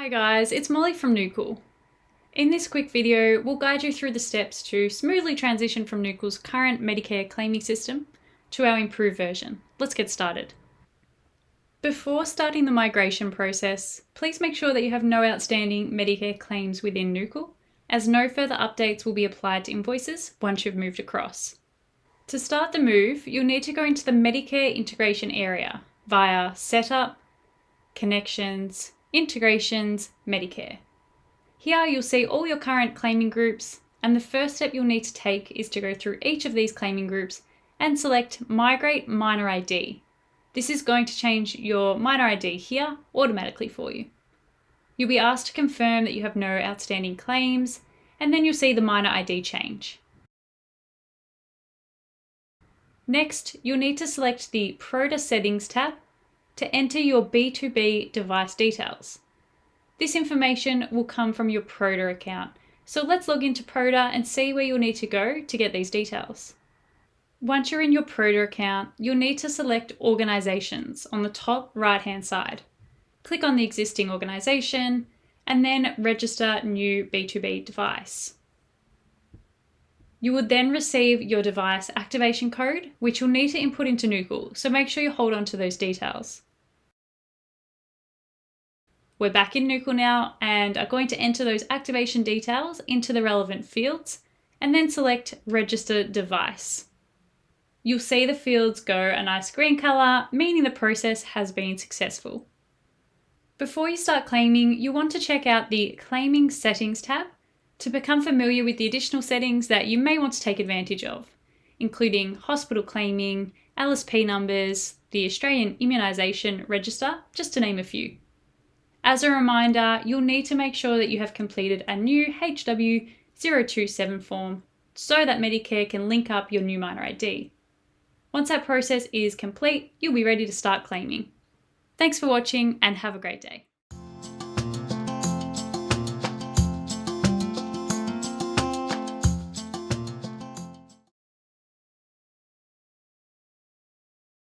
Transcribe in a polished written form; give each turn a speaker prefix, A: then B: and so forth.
A: Hi guys, it's Molly from Nookal. In this quick video, we'll guide you through the steps to smoothly transition from Nookal's current Medicare claiming system to our improved version. Let's get started. Before starting the migration process, please make sure that you have no outstanding Medicare claims within Nookal, as no further updates will be applied to invoices once you've moved across. To start the move, you'll need to go into the Medicare integration area via Setup, Connections, Integrations, Medicare. Here you'll see all your current claiming groups, and the first step you'll need to take is to go through each of these claiming groups and select Migrate Minor ID. This is going to change your minor ID here automatically for you. You'll be asked to confirm that you have no outstanding claims, and then you'll see the minor ID change. Next, you'll need to select the PRODA Settings tab to enter your B2B device details. This information will come from your PRODA account, so let's log into PRODA and see where you'll need to go to get these details. Once you're in your PRODA account, you'll need to select Organizations on the top right-hand side. Click on the existing organisation and then Register New B2B Device. You will then receive your device activation code, which you'll need to input into Nookal, so make sure you hold on to those details. We're back in Nookal now and are going to enter those activation details into the relevant fields and then select Register Device. You'll see the fields go a nice green colour, meaning the process has been successful. Before you start claiming, you want to check out the Claiming Settings tab to become familiar with the additional settings that you may want to take advantage of, including hospital claiming, LSP numbers, the Australian Immunisation Register, just to name a few. As a reminder, you'll need to make sure that you have completed a new HW027 form so that Medicare can link up your new minor ID. Once that process is complete, you'll be ready to start claiming. Thanks for watching and have a great day.